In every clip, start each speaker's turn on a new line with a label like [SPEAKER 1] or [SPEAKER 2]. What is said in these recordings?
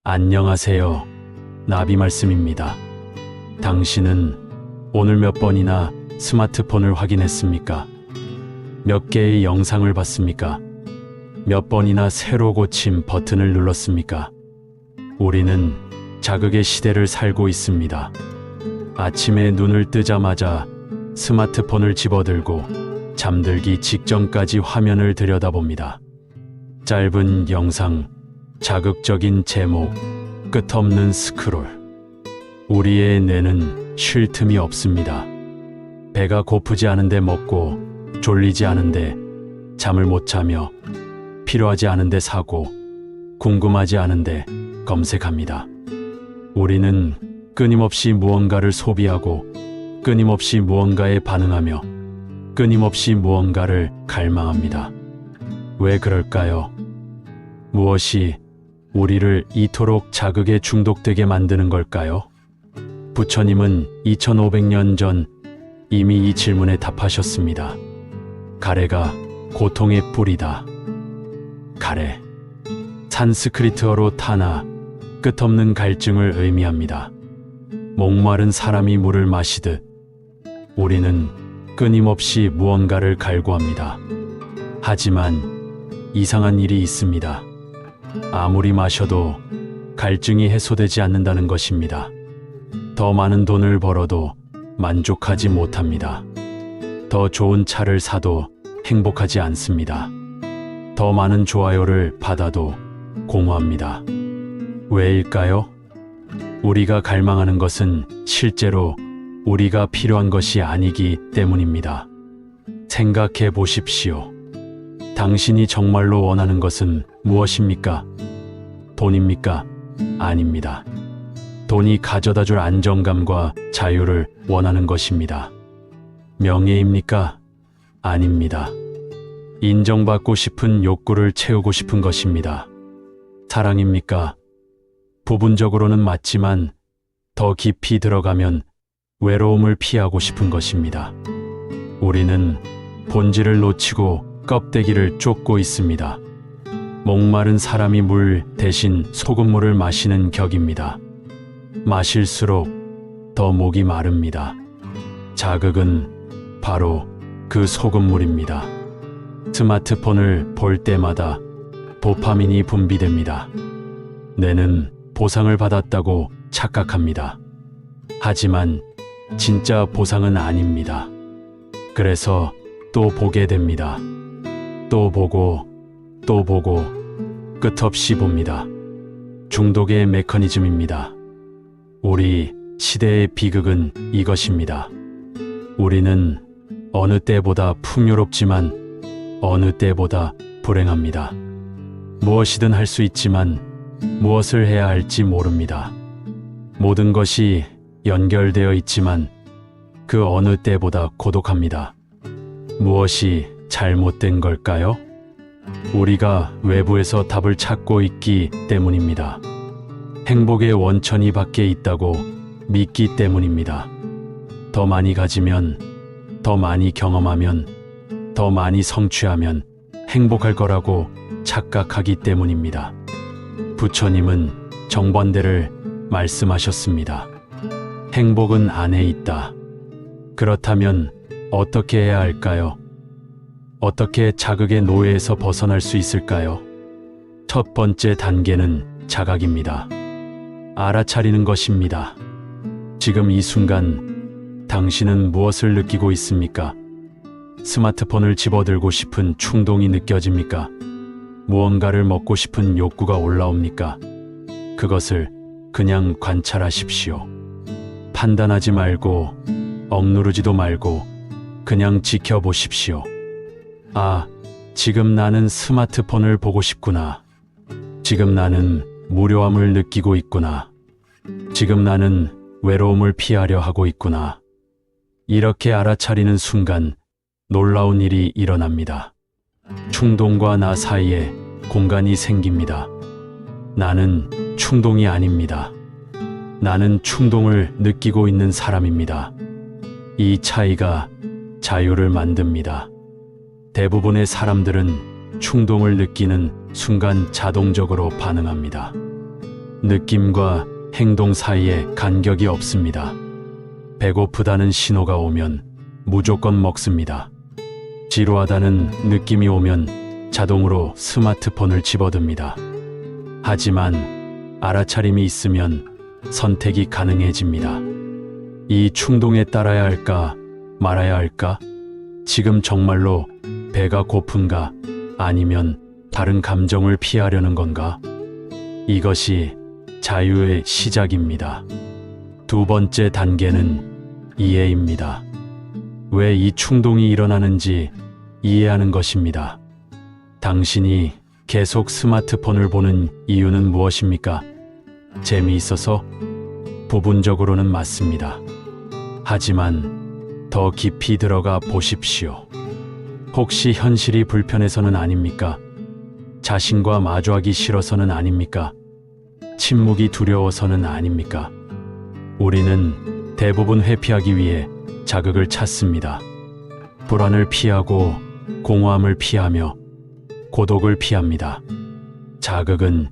[SPEAKER 1] 안녕하세요. 나비 말씀입니다. 당신은 오늘 몇 번이나 스마트폰을 확인했습니까? 몇 개의 영상을 봤습니까? 몇 번이나 새로 고침 버튼을 눌렀습니까? 우리는 자극의 시대를 살고 있습니다. 아침에 눈을 뜨자마자 스마트폰을 집어들고 잠들기 직전까지 화면을 들여다봅니다. 짧은 영상, 자극적인 제목, 끝없는 스크롤. 우리의 뇌는 쉴 틈이 없습니다. 배가 고프지 않은데 먹고, 졸리지 않은데 잠을 못 자며, 필요하지 않은데 사고, 궁금하지 않은데 검색합니다. 우리는 끊임없이 무언가를 소비하고, 끊임없이 무언가에 반응하며, 끊임없이 무언가를 갈망합니다. 왜 그럴까요? 무엇이 우리를 이토록 자극에 중독되게 만드는 걸까요? 부처님은 2500년 전 이미 이 질문에 답하셨습니다. 가래가 고통의 뿌리다. 가래. 산스크리트어로 타나, 끝없는 갈증을 의미합니다. 목마른 사람이 물을 마시듯 우리는 끊임없이 무언가를 갈구합니다. 하지만 이상한 일이 있습니다. 아무리 마셔도 갈증이 해소되지 않는다는 것입니다. 더 많은 돈을 벌어도 만족하지 못합니다. 더 좋은 차를 사도 행복하지 않습니다. 더 많은 좋아요를 받아도 공허합니다. 왜일까요? 우리가 갈망하는 것은 실제로 우리가 필요한 것이 아니기 때문입니다. 생각해 보십시오. 당신이 정말로 원하는 것은 무엇입니까? 돈입니까? 아닙니다. 돈이 가져다 줄 안정감과 자유를 원하는 것입니다. 명예입니까? 아닙니다. 인정받고 싶은 욕구를 채우고 싶은 것입니다. 사랑입니까? 부분적으로는 맞지만 더 깊이 들어가면 외로움을 피하고 싶은 것입니다. 우리는 본질을 놓치고 껍데기를 쫓고 있습니다. 목마른 사람이 물 대신 소금물을 마시는 격입니다. 마실수록 더 목이 마릅니다. 자극은 바로 그 소금물입니다. 스마트폰을 볼 때마다 도파민이 분비됩니다. 뇌는 보상을 받았다고 착각합니다. 하지만 진짜 보상은 아닙니다. 그래서 또 보게 됩니다. 또 보고, 또 보고, 끝없이 봅니다. 중독의 메커니즘입니다. 우리 시대의 비극은 이것입니다. 우리는 어느 때보다 풍요롭지만 어느 때보다 불행합니다. 무엇이든 할 수 있지만 무엇을 해야 할지 모릅니다. 모든 것이 연결되어 있지만 그 어느 때보다 고독합니다. 무엇이 잘못된 걸까요? 우리가 외부에서 답을 찾고 있기 때문입니다. 행복의 원천이 밖에 있다고 믿기 때문입니다. 더 많이 가지면, 더 많이 경험하면, 더 많이 성취하면 행복할 거라고 착각하기 때문입니다. 부처님은 정반대를 말씀하셨습니다. 행복은 안에 있다. 그렇다면 어떻게 해야 할까요? 어떻게 자극의 노예에서 벗어날 수 있을까요? 첫 번째 단계는 자각입니다. 알아차리는 것입니다. 지금 이 순간 당신은 무엇을 느끼고 있습니까? 스마트폰을 집어들고 싶은 충동이 느껴집니까? 무언가를 먹고 싶은 욕구가 올라옵니까? 그것을 그냥 관찰하십시오. 판단하지 말고, 억누르지도 말고, 그냥 지켜보십시오. 아, 지금 나는 스마트폰을 보고 싶구나. 지금 나는 무료함을 느끼고 있구나. 지금 나는 외로움을 피하려 하고 있구나. 이렇게 알아차리는 순간 놀라운 일이 일어납니다. 충동과 나 사이에 공간이 생깁니다. 나는 충동이 아닙니다. 나는 충동을 느끼고 있는 사람입니다. 이 차이가 자유를 만듭니다. 대부분의 사람들은 충동을 느끼는 순간 자동적으로 반응합니다. 느낌과 행동 사이에 간격이 없습니다. 배고프다는 신호가 오면 무조건 먹습니다. 지루하다는 느낌이 오면 자동으로 스마트폰을 집어듭니다. 하지만 알아차림이 있으면 선택이 가능해집니다. 이 충동에 따라야 할까 말아야 할까? 지금 정말로 배가 고픈가? 아니면 다른 감정을 피하려는 건가? 이것이 자유의 시작입니다. 두 번째 단계는 이해입니다. 왜 이 충동이 일어나는지 이해하는 것입니다. 당신이 계속 스마트폰을 보는 이유는 무엇입니까? 재미있어서? 부분적으로는 맞습니다. 하지만 더 깊이 들어가 보십시오. 혹시 현실이 불편해서는 아닙니까? 자신과 마주하기 싫어서는 아닙니까? 침묵이 두려워서는 아닙니까? 우리는 대부분 회피하기 위해 자극을 찾습니다. 불안을 피하고 공허함을 피하며 고독을 피합니다. 자극은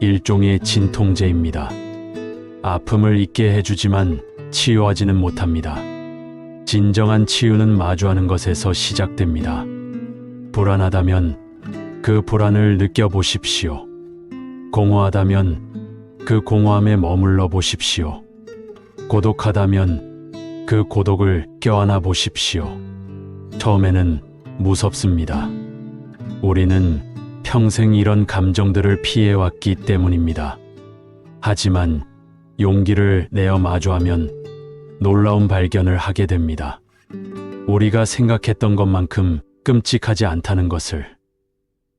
[SPEAKER 1] 일종의 진통제입니다. 아픔을 잊게 해주지만 치유하지는 못합니다. 진정한 치유는 마주하는 것에서 시작됩니다. 불안하다면 그 불안을 느껴보십시오. 공허하다면 그 공허함에 머물러 보십시오. 고독하다면 그 고독을 껴안아 보십시오. 처음에는 무섭습니다. 우리는 평생 이런 감정들을 피해왔기 때문입니다. 하지만 용기를 내어 마주하면 놀라운 발견을 하게 됩니다. 우리가 생각했던 것만큼 끔찍하지 않다는 것을,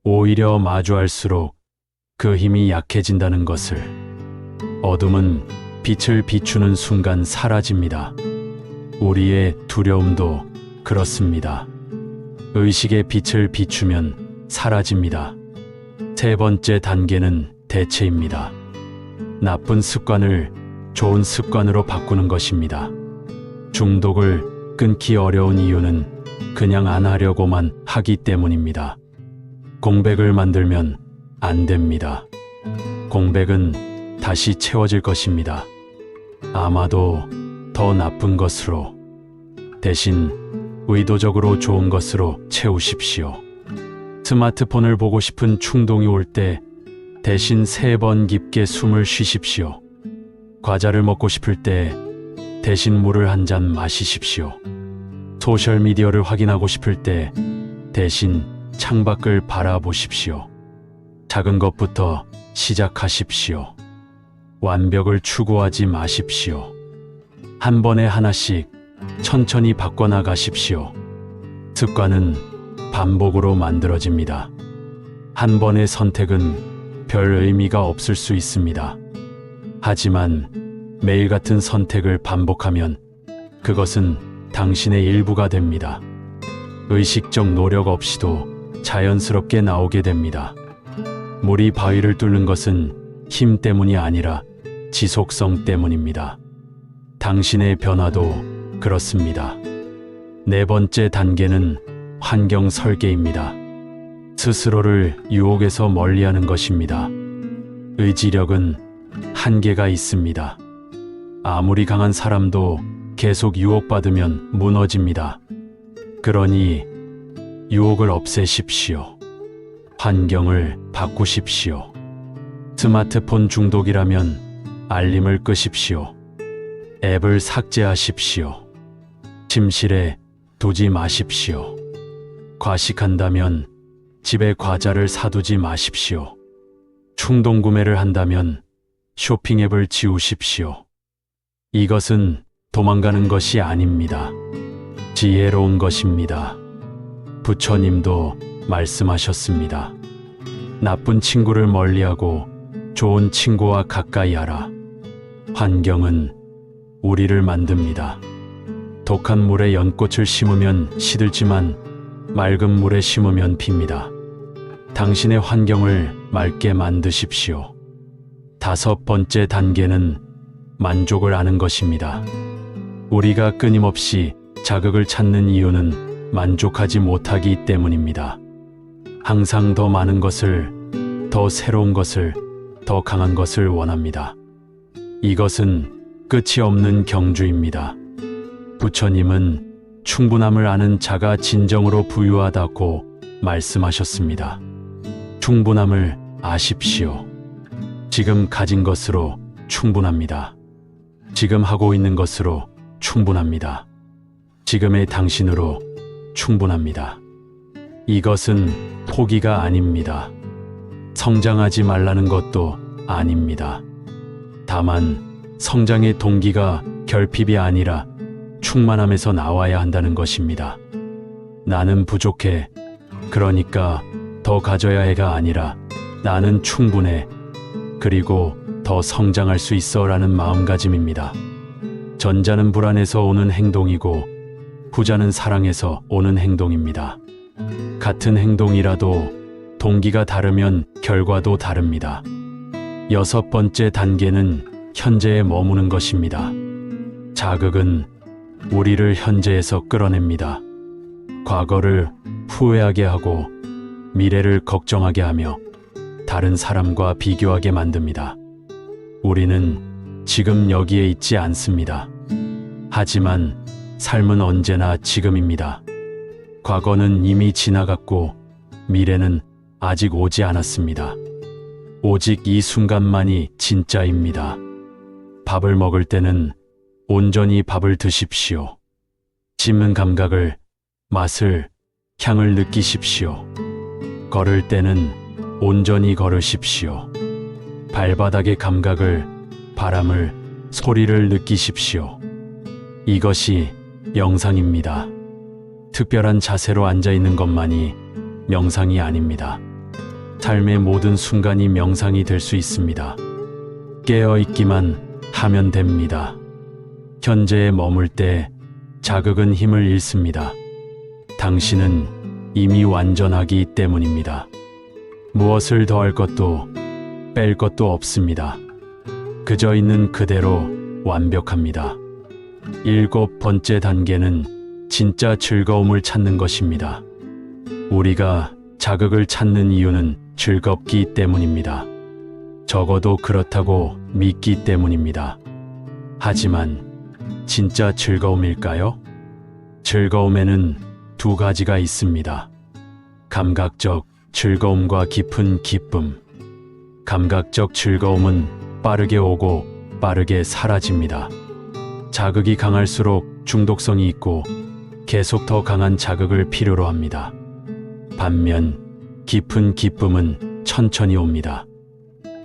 [SPEAKER 1] 오히려 마주할수록 그 힘이 약해진다는 것을. 어둠은 빛을 비추는 순간 사라집니다. 우리의 두려움도 그렇습니다. 의식의 빛을 비추면 사라집니다. 세 번째 단계는 대체입니다. 나쁜 습관을 좋은 습관으로 바꾸는 것입니다. 중독을 끊기 어려운 이유는 그냥 안 하려고만 하기 때문입니다. 공백을 만들면 안 됩니다. 공백은 다시 채워질 것입니다. 아마도 더 나쁜 것으로, 대신 의도적으로 좋은 것으로 채우십시오. 스마트폰을 보고 싶은 충동이 올 때 대신 3번 깊게 숨을 쉬십시오. 과자를 먹고 싶을 때 대신 물을 한 잔 마시십시오. 소셜미디어를 확인하고 싶을 때 대신 창밖을 바라보십시오. 작은 것부터 시작하십시오. 완벽을 추구하지 마십시오. 한 번에 하나씩 천천히 바꿔나가십시오. 습관은 반복으로 만들어집니다. 한 번의 선택은 별 의미가 없을 수 있습니다. 하지만 매일 같은 선택을 반복하면 그것은 당신의 일부가 됩니다. 의식적 노력 없이도 자연스럽게 나오게 됩니다. 물이 바위를 뚫는 것은 힘 때문이 아니라 지속성 때문입니다. 당신의 변화도 그렇습니다. 네 번째 단계는 환경 설계입니다. 스스로를 유혹에서 멀리하는 것입니다. 의지력은 한계가 있습니다. 아무리 강한 사람도 계속 유혹받으면 무너집니다. 그러니 유혹을 없애십시오. 환경을 바꾸십시오. 스마트폰 중독이라면 알림을 끄십시오. 앱을 삭제하십시오. 침실에 두지 마십시오. 과식한다면 집에 과자를 사두지 마십시오. 충동 구매를 한다면 쇼핑 앱을 지우십시오. 이것은 도망가는 것이 아닙니다. 지혜로운 것입니다. 부처님도 말씀하셨습니다. 나쁜 친구를 멀리하고 좋은 친구와 가까이 하라. 환경은 우리를 만듭니다. 독한 물에 연꽃을 심으면 시들지만 맑은 물에 심으면 핍니다. 당신의 환경을 맑게 만드십시오. 다섯 번째 단계는 만족을 아는 것입니다. 우리가 끊임없이 자극을 찾는 이유는 만족하지 못하기 때문입니다. 항상 더 많은 것을, 더 새로운 것을, 더 강한 것을 원합니다. 이것은 끝이 없는 경주입니다. 부처님은 충분함을 아는 자가 진정으로 부유하다고 말씀하셨습니다. 충분함을 아십시오. 지금 가진 것으로 충분합니다. 지금 하고 있는 것으로 충분합니다. 지금의 당신으로 충분합니다. 이것은 포기가 아닙니다. 성장하지 말라는 것도 아닙니다. 다만 성장의 동기가 결핍이 아니라 충만함에서 나와야 한다는 것입니다. 나는 부족해. 그러니까 더 가져야 해가 아니라 나는 충분해. 그리고 더 성장할 수 있어 라는 마음가짐입니다. 전자는 불안에서 오는 행동이고 후자는 사랑에서 오는 행동입니다. 같은 행동이라도 동기가 다르면 결과도 다릅니다. 6번째 단계는 현재에 머무는 것입니다. 자극은 우리를 현재에서 끌어냅니다. 과거를 후회하게 하고 미래를 걱정하게 하며 다른 사람과 비교하게 만듭니다. 우리는 지금 여기에 있지 않습니다. 하지만 삶은 언제나 지금입니다. 과거는 이미 지나갔고 미래는 아직 오지 않았습니다. 오직 이 순간만이 진짜입니다. 밥을 먹을 때는 온전히 밥을 드십시오. 씹는 감각을, 맛을, 향을 느끼십시오. 걸을 때는 온전히 걸으십시오. 발바닥의 감각을, 바람을, 소리를 느끼십시오. 이것이 명상입니다. 특별한 자세로 앉아 있는 것만이 명상이 아닙니다. 삶의 모든 순간이 명상이 될 수 있습니다. 깨어 있기만 하면 됩니다. 현재에 머물 때 자극은 힘을 잃습니다. 당신은 이미 완전하기 때문입니다. 무엇을 더할 것도 뺄 것도 없습니다. 그저 있는 그대로 완벽합니다. 7번째 단계는 진짜 즐거움을 찾는 것입니다. 우리가 자극을 찾는 이유는 즐겁기 때문입니다. 적어도 그렇다고 믿기 때문입니다. 하지만 진짜 즐거움일까요? 즐거움에는 두 가지가 있습니다. 감각적 즐거움과 깊은 기쁨. 감각적 즐거움은 빠르게 오고 빠르게 사라집니다. 자극이 강할수록 중독성이 있고 계속 더 강한 자극을 필요로 합니다. 반면 깊은 기쁨은 천천히 옵니다.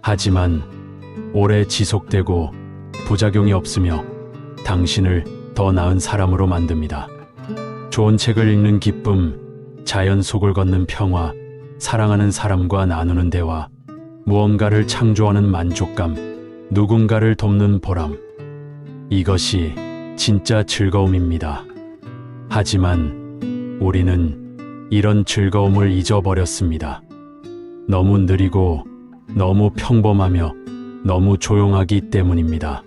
[SPEAKER 1] 하지만 오래 지속되고 부작용이 없으며 당신을 더 나은 사람으로 만듭니다. 좋은 책을 읽는 기쁨, 자연 속을 걷는 평화, 사랑하는 사람과 나누는 대화, 무언가를 창조하는 만족감, 누군가를 돕는 보람. 이것이 진짜 즐거움입니다. 하지만 우리는 이런 즐거움을 잊어버렸습니다. 너무 느리고 너무 평범하며 너무 조용하기 때문입니다.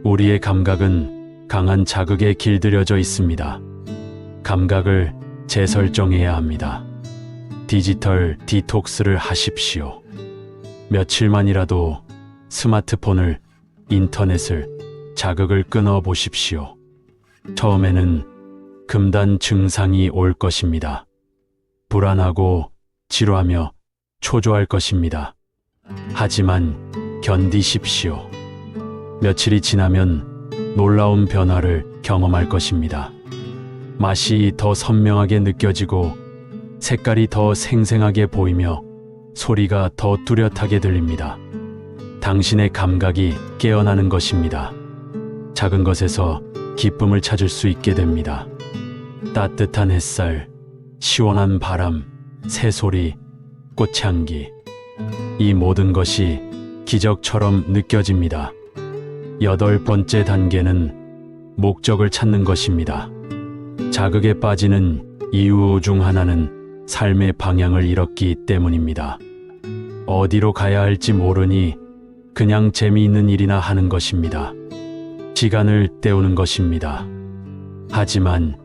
[SPEAKER 1] 우리의 감각은 강한 자극에 길들여져 있습니다. 감각을 재설정해야 합니다. 디지털 디톡스를 하십시오. 며칠만이라도 스마트폰을, 인터넷을, 자극을 끊어 보십시오. 처음에는 금단 증상이 올 것입니다. 불안하고 지루하며 초조할 것입니다. 하지만 견디십시오. 며칠이 지나면 놀라운 변화를 경험할 것입니다. 맛이 더 선명하게 느껴지고 색깔이 더 생생하게 보이며 소리가 더 뚜렷하게 들립니다. 당신의 감각이 깨어나는 것입니다. 작은 것에서 기쁨을 찾을 수 있게 됩니다. 따뜻한 햇살, 시원한 바람, 새소리, 꽃향기. 이 모든 것이 기적처럼 느껴집니다. 8번째 단계는 목적을 찾는 것입니다. 자극에 빠지는 이유 중 하나는 삶의 방향을 잃었기 때문입니다. 어디로 가야 할지 모르니 그냥 재미있는 일이나 하는 것입니다. 시간을 때우는 것입니다. 하지만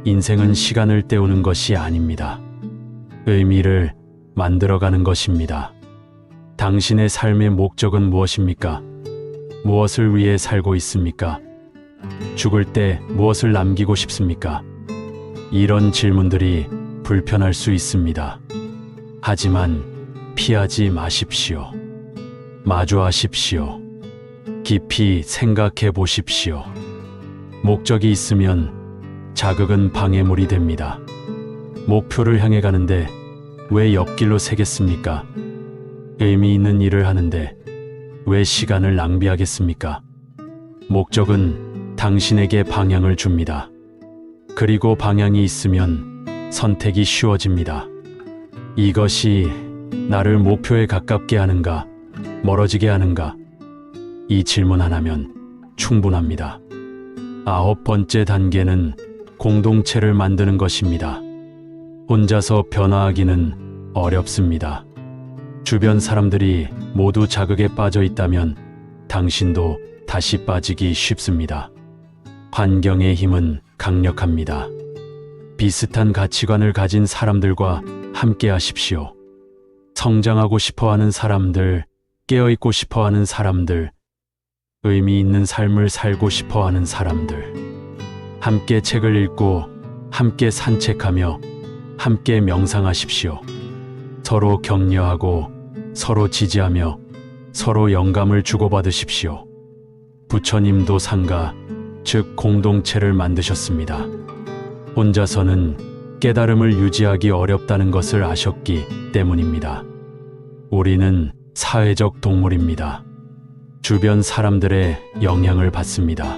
[SPEAKER 1] 인생은 시간을 때우는 것이 아닙니다. 의미를 만들어가는 것입니다. 당신의 삶의 목적은 무엇입니까? 무엇을 위해 살고 있습니까? 죽을 때 무엇을 남기고 싶습니까? 이런 질문들이 불편할 수 있습니다. 하지만 피하지 마십시오. 마주하십시오. 깊이 생각해 보십시오. 목적이 있으면 자극은 방해물이 됩니다. 목표를 향해 가는데 왜 옆길로 새겠습니까? 의미 있는 일을 하는데 왜 시간을 낭비하겠습니까? 목적은 당신에게 방향을 줍니다. 그리고 방향이 있으면 선택이 쉬워집니다. 이것이 나를 목표에 가깝게 하는가, 멀어지게 하는가? 이 질문 하나면 충분합니다. 9번째 단계는 공동체를 만드는 것입니다. 혼자서 변화하기는 어렵습니다. 주변 사람들이 모두 자극에 빠져 있다면 당신도 다시 빠지기 쉽습니다. 환경의 힘은 강력합니다. 비슷한 가치관을 가진 사람들과 함께 하십시오. 성장하고 싶어 하는 사람들, 깨어있고 싶어 하는 사람들, 의미 있는 삶을 살고 싶어 하는 사람들. 함께 책을 읽고, 함께 산책하며, 함께 명상하십시오. 서로 격려하고, 서로 지지하며, 서로 영감을 주고받으십시오. 부처님도 상가, 즉 공동체를 만드셨습니다. 혼자서는 깨달음을 유지하기 어렵다는 것을 아셨기 때문입니다. 우리는 사회적 동물입니다. 주변 사람들의 영향을 받습니다.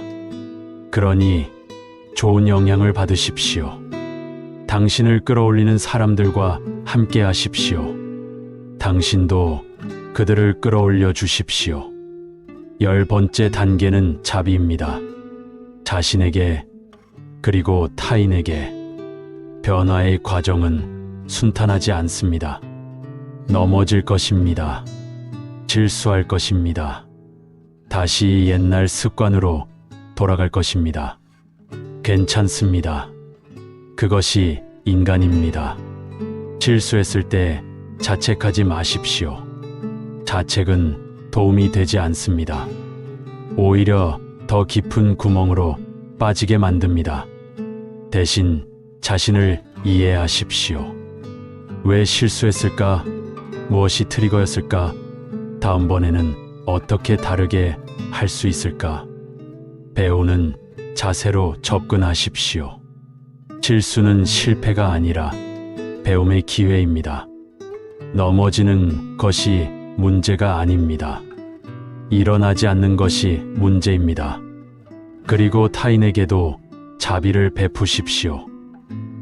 [SPEAKER 1] 그러니 좋은 영향을 받으십시오. 당신을 끌어올리는 사람들과 함께 하십시오. 당신도 그들을 끌어올려 주십시오. 10번째 단계는 자비입니다. 자신에게 그리고 타인에게 변화의 과정은 순탄하지 않습니다. 넘어질 것입니다. 실수할 것입니다. 다시 옛날 습관으로 돌아갈 것입니다. 괜찮습니다. 그것이 인간입니다. 실수했을 때 자책하지 마십시오. 자책은 도움이 되지 않습니다. 오히려 더 깊은 구멍으로 빠지게 만듭니다. 대신 자신을 이해하십시오. 왜 실수했을까? 무엇이 트리거였을까? 다음번에는 어떻게 다르게 할 수 있을까? 배우는 자세로 접근하십시오. 실수는 실패가 아니라 배움의 기회입니다. 넘어지는 것이 문제가 아닙니다. 일어나지 않는 것이 문제입니다. 그리고 타인에게도 자비를 베푸십시오.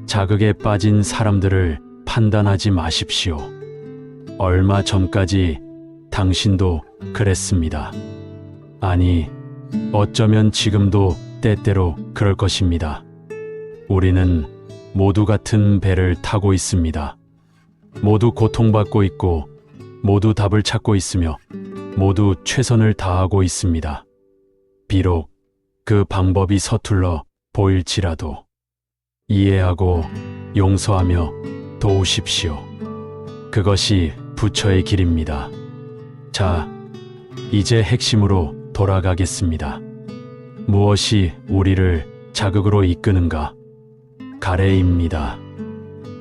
[SPEAKER 1] 자극에 빠진 사람들을 판단하지 마십시오. 얼마 전까지 당신도 그랬습니다. 아니, 어쩌면 지금도 때때로 그럴 것입니다. 우리는 모두 같은 배를 타고 있습니다. 모두 고통받고 있고, 모두 답을 찾고 있으며, 모두 최선을 다하고 있습니다. 비록 그 방법이 서툴러 보일지라도 이해하고 용서하며 도우십시오. 그것이 부처의 길입니다. 자, 이제 핵심으로 돌아가겠습니다. 무엇이 우리를 자극으로 이끄는가? 가래입니다.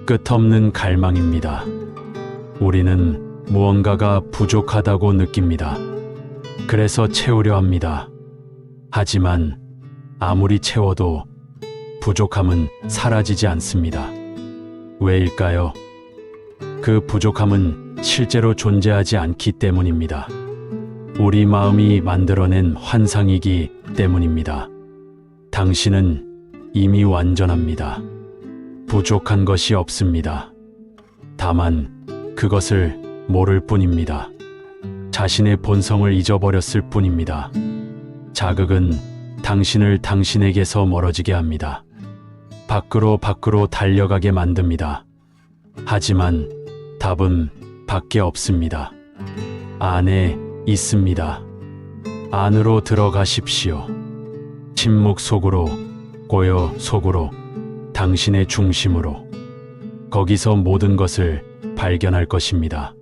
[SPEAKER 1] 끝없는 갈망입니다. 우리는 무언가가 부족하다고 느낍니다. 그래서 채우려 합니다. 하지만 아무리 채워도 부족함은 사라지지 않습니다. 왜일까요? 그 부족함은 실제로 존재하지 않기 때문입니다. 우리 마음이 만들어낸 환상이기 때문입니다. 당신은 이미 완전합니다. 부족한 것이 없습니다. 다만 그것을 모를 뿐입니다. 자신의 본성을 잊어버렸을 뿐입니다. 자극은 당신을 당신에게서 멀어지게 합니다. 밖으로 달려가게 만듭니다. 하지만 답은 밖에 없습니다. 안에 있습니다. 안으로 들어가십시오. 침묵 속으로, 고요 속으로, 당신의 중심으로. 거기서 모든 것을 발견할 것입니다.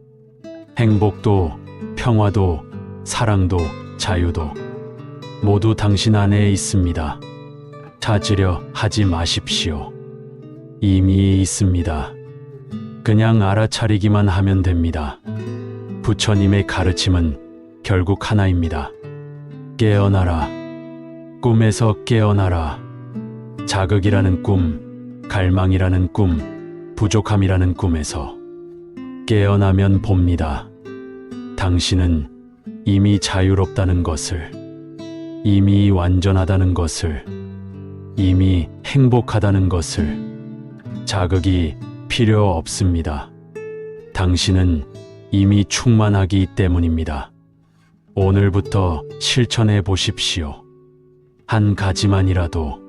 [SPEAKER 1] 행복도 평화도, 사랑도, 자유도 모두 당신 안에 있습니다. 찾으려 하지 마십시오. 이미 있습니다. 그냥 알아차리기만 하면 됩니다. 부처님의 가르침은 결국 하나입니다. 깨어나라. 꿈에서 깨어나라. 자극이라는 꿈, 갈망이라는 꿈, 부족함이라는 꿈에서 깨어나면 봅니다. 당신은 이미 자유롭다는 것을, 이미 완전하다는 것을, 이미 행복하다는 것을. 자극이 필요 없습니다. 당신은 이미 충만하기 때문입니다. 오늘부터 실천해 보십시오. 한 가지만이라도.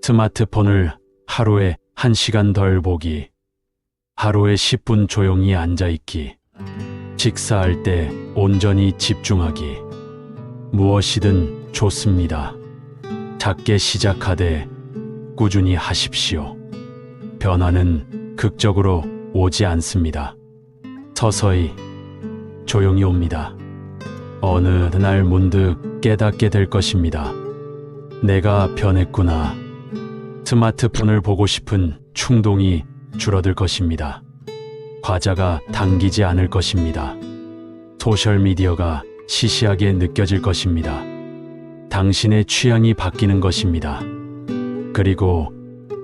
[SPEAKER 1] 스마트폰을 하루에 1시간 덜 보기, 하루에 10분 조용히 앉아있기, 식사할 때 온전히 집중하기. 무엇이든 좋습니다. 작게 시작하되 꾸준히 하십시오. 변화는 극적으로 오지 않습니다. 서서히, 조용히 옵니다. 어느 날 문득 깨닫게 될 것입니다. 내가 변했구나. 스마트폰을 보고 싶은 충동이 줄어들 것입니다. 과자가 당기지 않을 것입니다. 소셜미디어가 시시하게 느껴질 것입니다. 당신의 취향이 바뀌는 것입니다. 그리고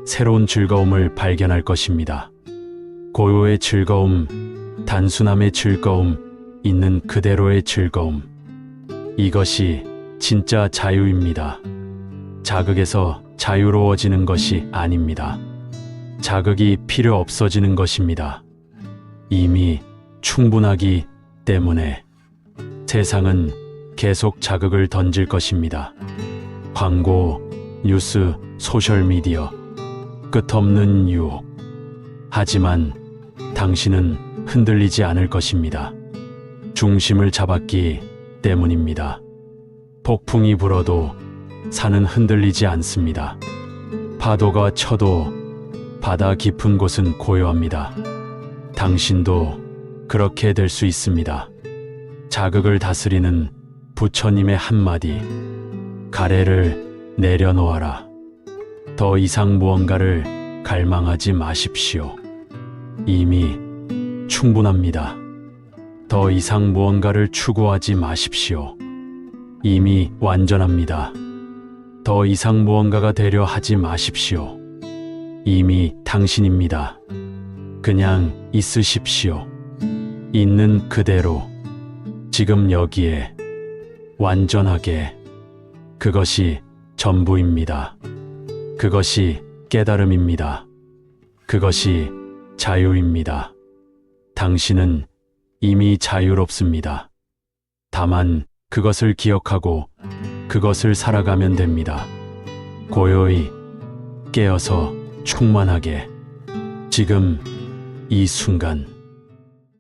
[SPEAKER 1] 새로운 즐거움을 발견할 것입니다. 고요의 즐거움, 단순함의 즐거움, 있는 그대로의 즐거움. 이것이 진짜 자유입니다. 자극에서 자유로워지는 것이 아닙니다. 자극이 필요 없어지는 것입니다. 이미 충분하기 때문에 세상은 계속 자극을 던질 것입니다. 광고, 뉴스, 소셜미디어, 끝없는 유혹. 하지만 당신은 흔들리지 않을 것입니다. 중심을 잡았기 때문입니다. 폭풍이 불어도 산은 흔들리지 않습니다. 파도가 쳐도 바다 깊은 곳은 고요합니다. 당신도 그렇게 될 수 있습니다. 자극을 다스리는 부처님의 한마디. 가래를 내려놓아라. 더 이상 무언가를 갈망하지 마십시오. 이미 충분합니다. 더 이상 무언가를 추구하지 마십시오. 이미 완전합니다. 더 이상 무언가가 되려 하지 마십시오. 이미 당신입니다. 그냥 있으십시오. 있는 그대로, 지금 여기에, 완전하게. 그것이 전부입니다. 그것이 깨달음입니다. 그것이 자유입니다. 당신은 이미 자유롭습니다. 다만 그것을 기억하고 그것을 살아가면 됩니다. 고요히 깨어서 충만하게. 지금 이 순간.